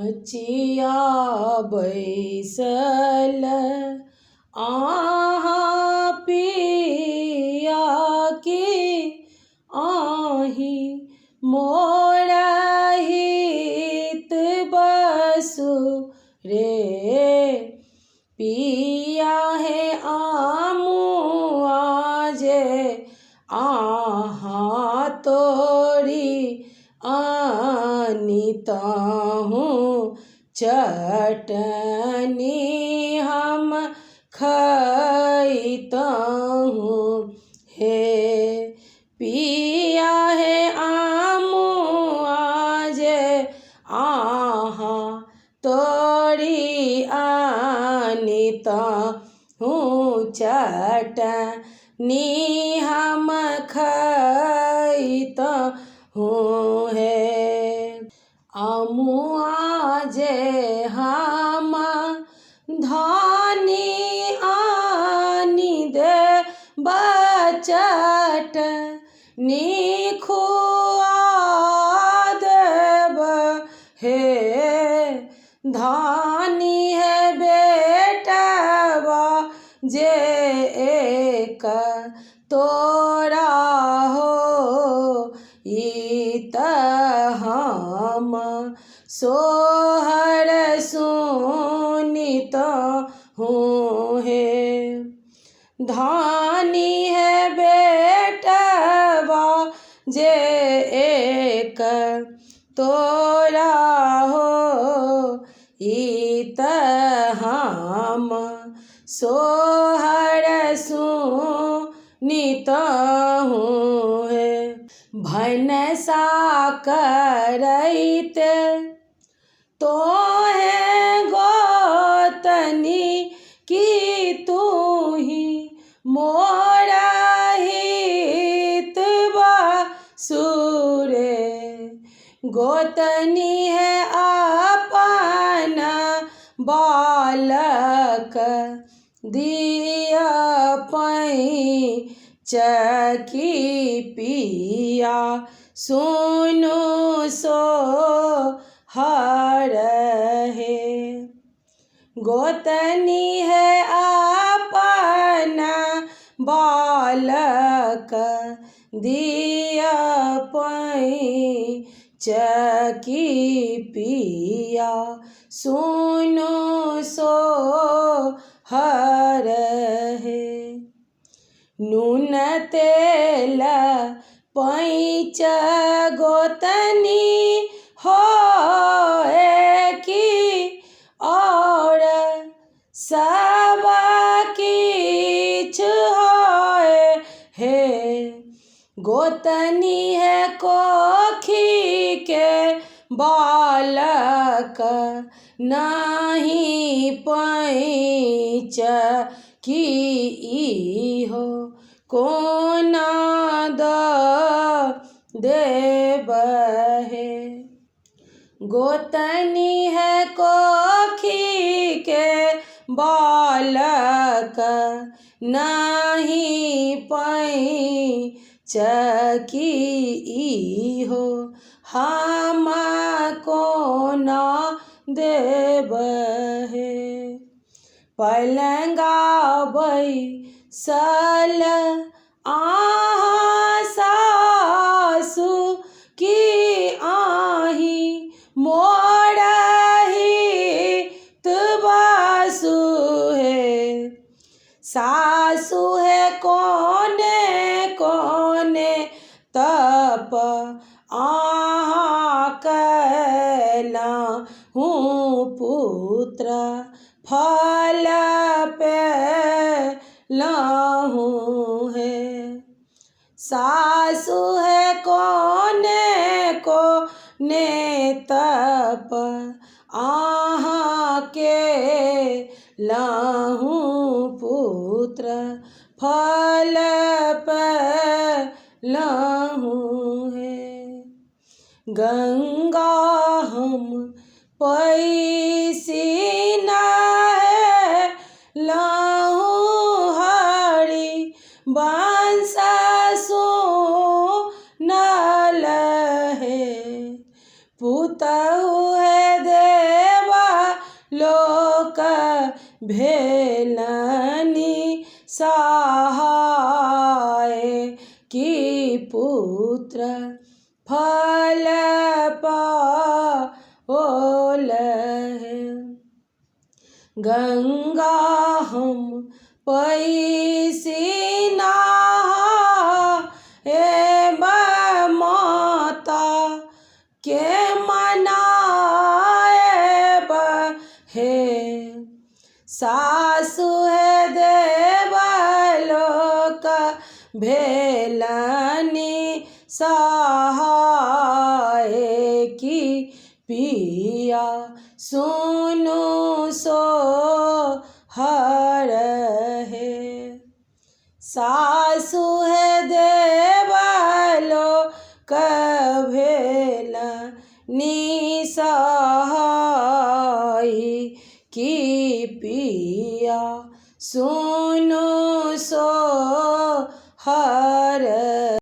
मचिया बैसल आहा पिया के आही मोरा हित बसु रे पिया है आमु आजे आहा तोरी आनीता हूँ चटनी हम खइता हूँ हे पिया है आमु आजे आहा तोरी आनीता हूँ चटनी हम खइता हूँ है आमुआ जे हम धानी आनी दे बचट निखुआ देब हे धानी है बेटवा जे एक तोरा हो इत हम सोहर सुनित हूँ हे धानी है बेटवा जे एक तोरा हो इत हम सोहर सुनित हूँ हे भनसा करैत तो है गोतनी की तू ही मोरा हित बसुरे गोतनी है अपन बालक दिया पई चकी पिया सुनु सो हर है गोतनी है अपन बालक दिया पई चकी पिया सुनु सो हर है नून तेल पैच गोतनी हो की और सब किछ हो हे गोतनी है कोखी के बालक नहीं पैच की ई हो कोना देब है गोतनी है कोखी के बालक नहीं पैच की ई हो हम कोना देब है पलंगा बैसल आहा सासु की आही मोरा हित बसु है सासु है कोने कोने तप आहा कैला हूँ पुत्र फल पे लाहूँ है सासु है कोने कोने तप आहा के लाहूँ पुत्र फल पे लाहूँ है गंगा हम पैसी न है लाहूँ हरि बंस सो नल है पुतहु है दे भेलनि सहाय कि पुत्र फल पाओलहे। गंगा हम पैसी नहाएब माता के मनाएब हे। सासु है देवलोक भेलनि सहाय कि पिया सुनु सो हरहे। सासु है देवलोक भेलनि सहाय कि पिया सुनु सो हर।